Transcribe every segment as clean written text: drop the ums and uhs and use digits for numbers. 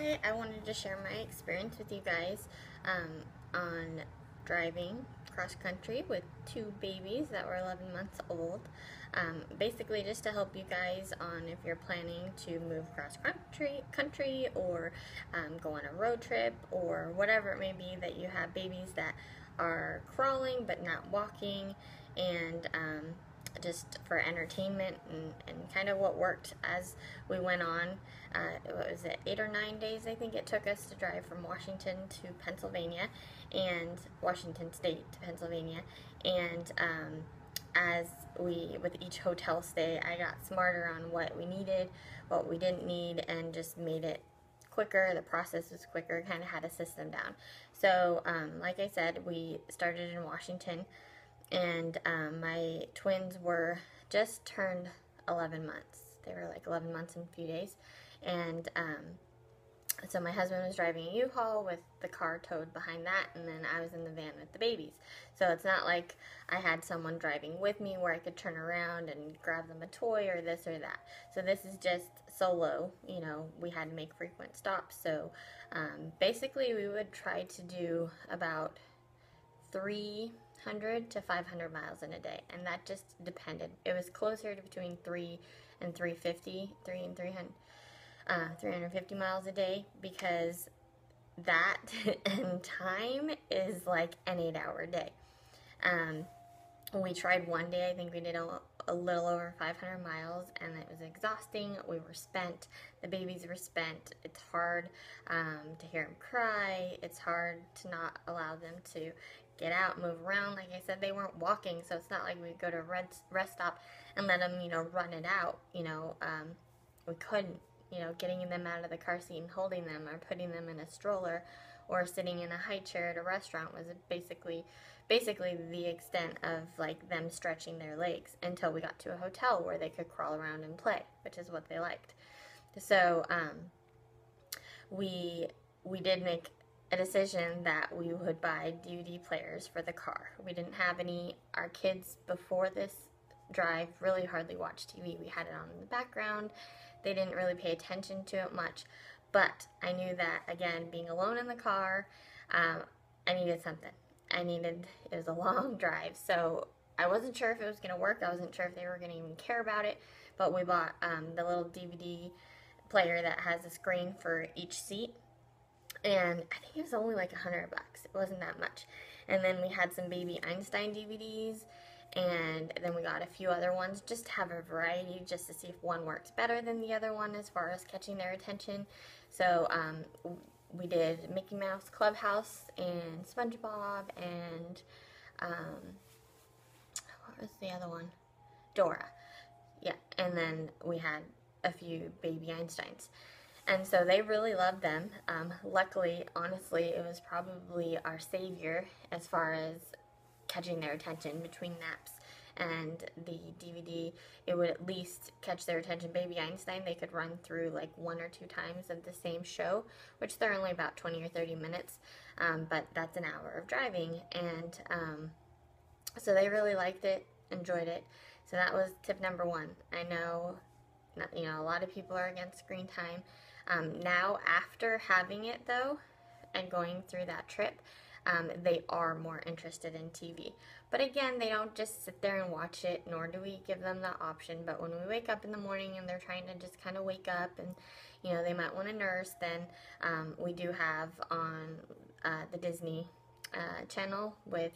Hi, I wanted to share my experience with you guys on driving cross country with two babies that were 11 months old. Basically, just to help you guys on if you're planning to move cross country or go on a road trip or whatever it may be, that you have babies that are crawling but not walking, and just for entertainment and kind of what worked as we went on. What was it, 8 or 9 days I think it took us to drive from Washington to Pennsylvania, and Washington State to Pennsylvania, and as we, with each hotel stay, I got smarter on what we needed, what we didn't need, and just made it quicker. The process was quicker, kind of had a system down. So like I said, we started in Washington, and my twins were just turned 11 months. They were like 11 months and a few days, and so my husband was driving a U-Haul with the car towed behind that, and then I was in the van with the babies. So it's not like I had someone driving with me where I could turn around and grab them a toy or this or that. So this is just solo. You know, we had to make frequent stops. So basically we would try to do about 300 to 500 miles in a day, and that just depended. It was closer to between 3 and 350, 3 and 350 miles a day, because that and time is like an 8-hour day. We tried one day, I think we did a little over 500 miles, and it was exhausting. We were spent. The babies were spent. It's hard to hear them cry. It's hard to not allow them to get out, move around. Like I said, they weren't walking, so it's not like we'd go to a rest stop and let them, run it out. We couldn't. Getting them out of the car seat and holding them, or putting them in a stroller, or sitting in a high chair at a restaurant was basically the extent of like them stretching their legs until we got to a hotel where they could crawl around and play, which is what they liked. So we did make a decision that we would buy DVD players for the car. We didn't have any. Our kids before this drive really hardly watched TV. We had it on in the background. They didn't really pay attention to it much, but I knew that, again, being alone in the car, I needed something. It was a long drive, so I wasn't sure if it was going to work. I wasn't sure if they were going to even care about it, but we bought the little DVD player that has a screen for each seat, and I think it was only like $100. It wasn't that much. And then we had some Baby Einstein DVDs, and then we got a few other ones just to have a variety, just to see if one works better than the other one as far as catching their attention. So we did Mickey Mouse Clubhouse and SpongeBob and what was the other one? Dora. Yeah, and then we had a few Baby Einsteins. And so they really loved them. Luckily, honestly, it was probably our savior as far as catching their attention between naps and the DVD. It would at least catch their attention. Baby Einstein, they could run through like 1 or 2 times of the same show, which they're only about 20 or 30 minutes, but that's an hour of driving, and so they really liked it, enjoyed it. So that was tip number 1. I know, a lot of people are against screen time. Now, after having it though, and going through that trip, they are more interested in TV. But again, they don't just sit there and watch it, nor do we give them the option. But when we wake up in the morning and they're trying to just kind of wake up and, they might want to nurse, then we do have on the Disney channel with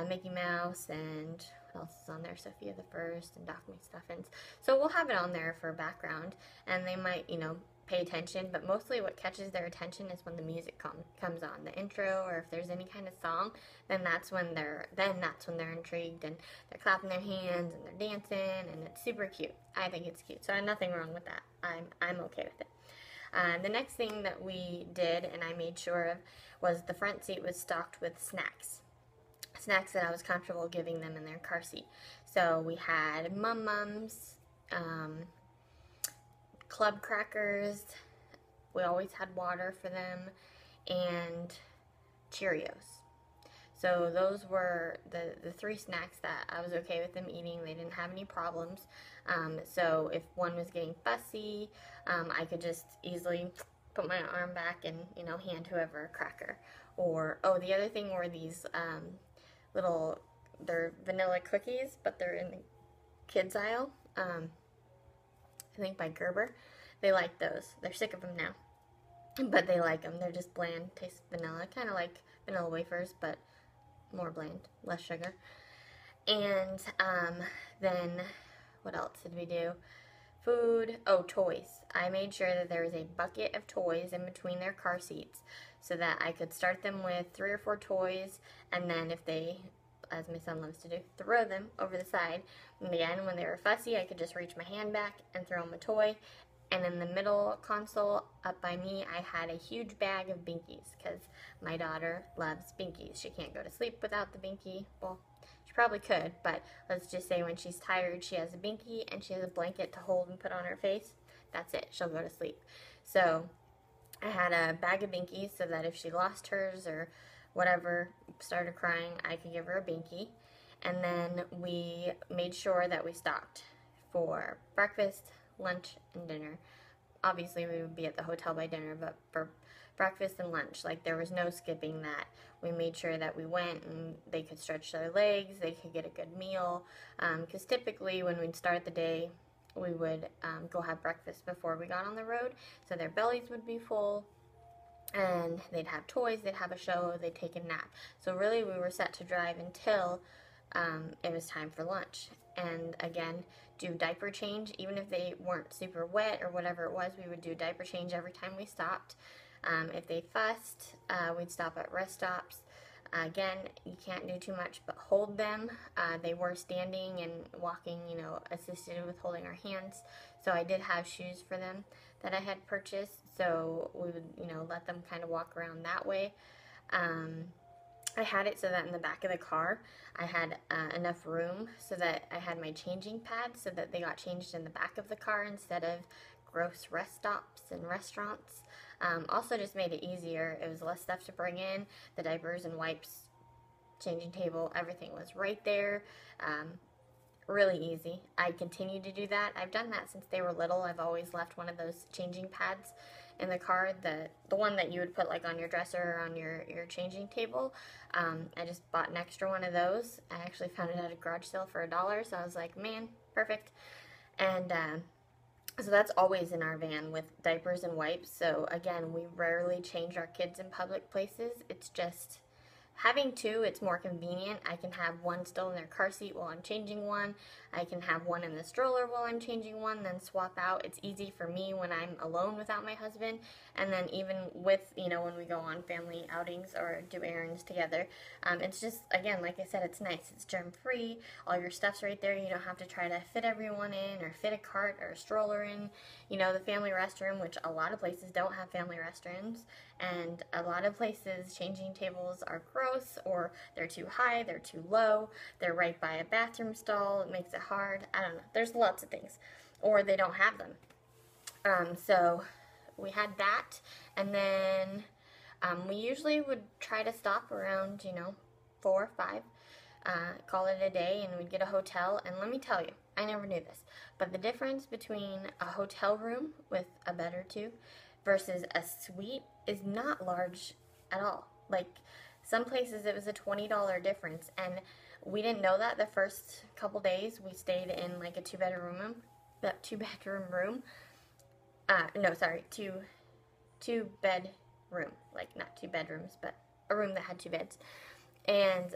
Mickey Mouse, and what else is on there? Sophia the First and Doc McStuffins. So we'll have it on there for background, and they might, pay attention, but mostly what catches their attention is when the music comes on, the intro, or if there's any kind of song, then that's when they're intrigued, and they're clapping their hands and they're dancing, and it's super cute. I think it's cute, so nothing wrong with that. I'm okay with it. The next thing that we did, and I made sure of, was the front seat was stocked with snacks that I was comfortable giving them in their car seat. So we had Mums, club crackers, we always had water for them, and Cheerios. So those were the 3 snacks that I was okay with them eating. They didn't have any problems. So if one was getting fussy, I could just easily put my arm back and, you know, hand whoever a cracker. Or, oh, the other thing were these little, they're vanilla cookies, but they're in the kids aisle. I think by Gerber. They like those. They're sick of them now, but they like them. They're just bland, taste vanilla, kind of like vanilla wafers, but more bland, less sugar. And then what else did we do? Food. Oh, toys. I made sure that there was a bucket of toys in between their car seats so that I could start them with 3 or 4 toys, and then if they, as my son loves to do, throw them over the side. In the end, when they were fussy, I could just reach my hand back and throw them a toy. And in the middle console up by me, I had a huge bag of Binkies because my daughter loves Binkies. She can't go to sleep without the Binky. Well, she probably could, but let's just say when she's tired, she has a Binky and she has a blanket to hold and put on her face. That's it. She'll go to sleep. So I had a bag of Binkies so that if she lost hers or whatever, started crying, I could give her a Binky. And then we made sure that we stopped for breakfast, lunch, and dinner. Obviously, we would be at the hotel by dinner, but for breakfast and lunch, like, there was no skipping that. We made sure that we went and they could stretch their legs, they could get a good meal, because typically when we'd start the day, we would go have breakfast before we got on the road, so their bellies would be full, and they'd have toys, they'd have a show, they'd take a nap. So really, we were set to drive until it was time for lunch. And again, do diaper change, even if they weren't super wet or whatever it was, we would do diaper change every time we stopped. If they fussed, we'd stop at rest stops. Again, you can't do too much but hold them. They were standing and walking, you know, assisted with holding our hands. So I did have shoes for them that I had purchased, so we would, you know, let them kind of walk around that way. I had it so that in the back of the car, I had enough room so that I had my changing pads so that they got changed in the back of the car instead of gross rest stops and restaurants. Also just made it easier. It was less stuff to bring in. The diapers and wipes, changing table, everything was right there. Really easy. I continue to do that. I've done that since they were little. I've always left one of those changing pads in the car, the one that you would put like on your dresser or on your changing table. I just bought an extra one of those. I actually found it at a garage sale for $1, so I was like, man, perfect. And so that's always in our van with diapers and wipes. So again, we rarely change our kids in public places. It's just having 2, it's more convenient. I can have one still in their car seat while I'm changing one. I can have one in the stroller while I'm changing one, then swap out. It's easy for me when I'm alone without my husband. And then even with, you know, when we go on family outings or do errands together, it's just, again, like I said, it's nice. It's germ-free. All your stuff's right there. You don't have to try to fit everyone in or fit a cart or a stroller in. You know, the family restroom, which a lot of places don't have family restrooms, and a lot of places changing tables are gross, or they're too high, they're too low, they're right by a bathroom stall, it makes it hard. I don't know, there's lots of things, or they don't have them. So we had that, and then we usually would try to stop around, you know, 4 or 5, call it a day, and we'd get a hotel. And let me tell you, I never knew this, but the difference between a hotel room with a bed or 2 versus a suite is not large at all. Like, some places it was a $20 difference, and we didn't know that the first couple days. We stayed in like a 2-bedroom room, two bed room, like not 2 bedrooms, but a room that had 2 beds, and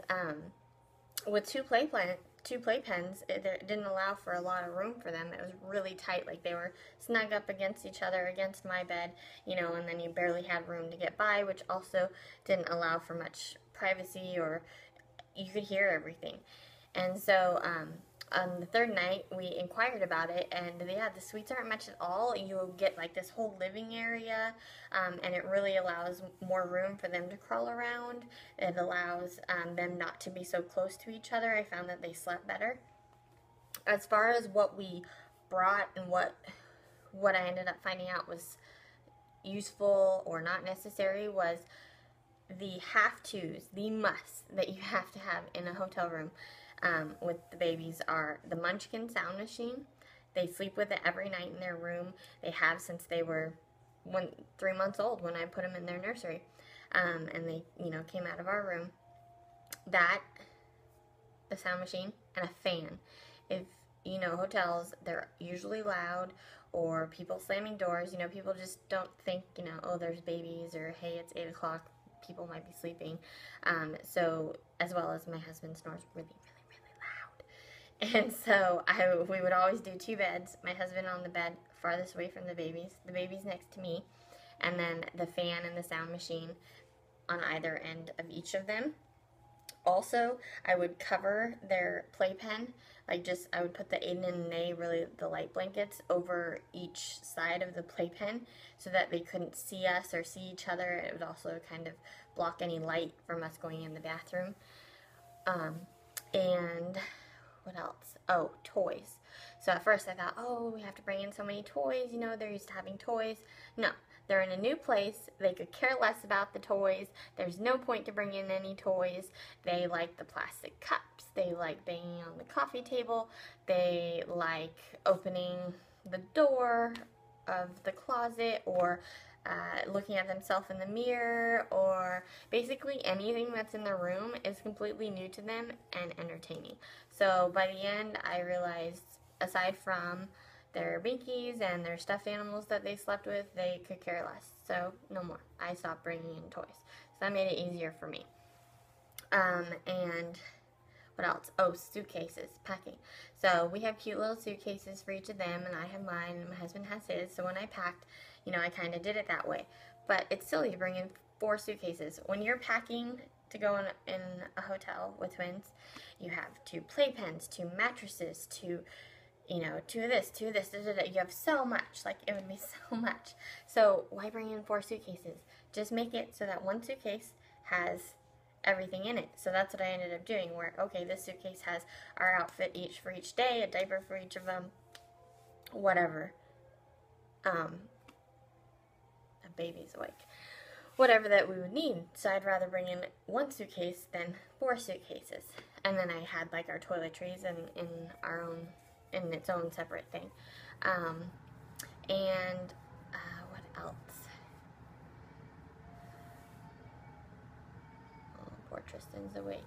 with 2 playpens, it didn't allow for a lot of room for them. It was really tight, like they were snug up against each other, against my bed, you know, and then you barely had room to get by, which also didn't allow for much privacy, or you could hear everything. And so on the 3rd night, we inquired about it, and yeah, the suites aren't much at all. You'll get like this whole living area, and it really allows more room for them to crawl around. It allows them not to be so close to each other. I found that they slept better. As far as what we brought and what I ended up finding out was useful or not necessary was the have-tos, the musts that you have to have in a hotel room with the babies are the Munchkin sound machine. They sleep with it every night in their room. They have since they were when 3 months old when I put them in their nursery, and they, came out of our room. That, the sound machine, and a fan. If hotels, they're usually loud, or people slamming doors. People just don't think, oh, there's babies, or hey, it's 8 o'clock, people might be sleeping. So, as well as my husband snores really, really, really loud. And so we would always do 2 beds, my husband on the bed farthest away from the babies next to me, and then the fan and the sound machine on either end of each of them. Also, I would cover their playpen, I would put the Aiden and Nay, really the light blankets, over each side of the playpen so that they couldn't see us or see each other. It would also kind of block any light from us going in the bathroom. And what else? Oh, toys. So at first I thought, oh, we have to bring in so many toys, they're used to having toys. No, they're in a new place. They could care less about the toys. There's no point to bring in any toys. They like the plastic cups. They like banging on the coffee table. They like opening the door of the closet, or looking at themselves in the mirror, or basically anything that's in the room is completely new to them and entertaining. So by the end, I realized, aside from their binkies and their stuffed animals that they slept with, they could care less. So no more. I stopped bringing in toys. So that made it easier for me. And what else? Oh, suitcases, packing. So we have cute little suitcases for each of them, and I have mine, and my husband has his. So when I packed, I kind of did it that way. But it's silly to bring in 4 suitcases. When you're packing to go in a hotel with twins, you have 2 playpens, 2 mattresses, 2 of this, 2 of this, you have so much, it would be so much. So why bring in 4 suitcases? Just make it so that one suitcase has everything in it. So that's what I ended up doing, where, okay, this suitcase has our outfit for each day, a diaper for each of them, whatever. A baby's awake. Whatever that we would need. So I'd rather bring in 1 suitcase than 4 suitcases. And then I had our toiletries in its own separate thing. And what else? Oh, poor Tristan's awake.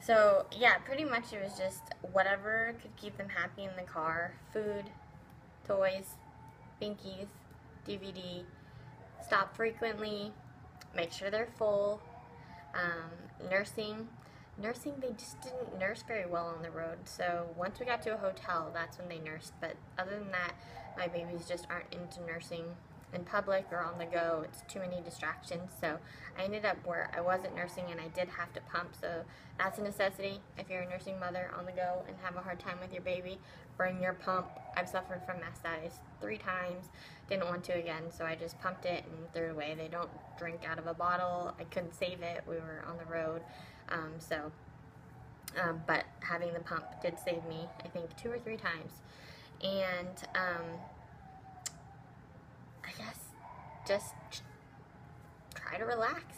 So yeah, pretty much it was just whatever could keep them happy in the car. Food, toys, binkies, DVD, stop frequently, make sure they're full. Nursing, they just didn't nurse very well on the road. So once we got to a hotel, that's when they nursed. But other than that, my babies just aren't into nursing in public or on the go. It's too many distractions. So I ended up where I wasn't nursing, and I did have to pump. So that's a necessity. If you're a nursing mother on the go and have a hard time with your baby, bring your pump. I've suffered from mastitis 3 times. Didn't want to again, so I just pumped it and threw it away. They don't drink out of a bottle. I couldn't save it. We were on the road. But having the pump did save me, I think, 2 or 3 times. And I guess just try to relax.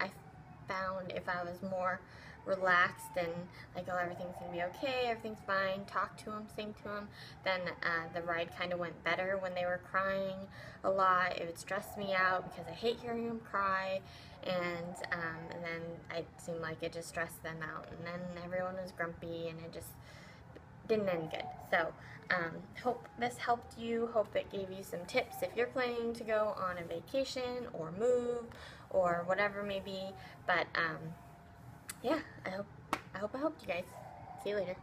I found if I was more relaxed and oh, everything's gonna be okay, everything's fine, talk to them, sing to them, then the ride kind of went better. When they were crying a lot, it would stress me out because I hate hearing them cry, and then it seemed like it just stressed them out, and then everyone was grumpy, and it just didn't end good. So hope this helped you. Hope it gave you some tips if you're planning to go on a vacation or move or whatever it may be. But yeah, I hope I helped you guys. See you later.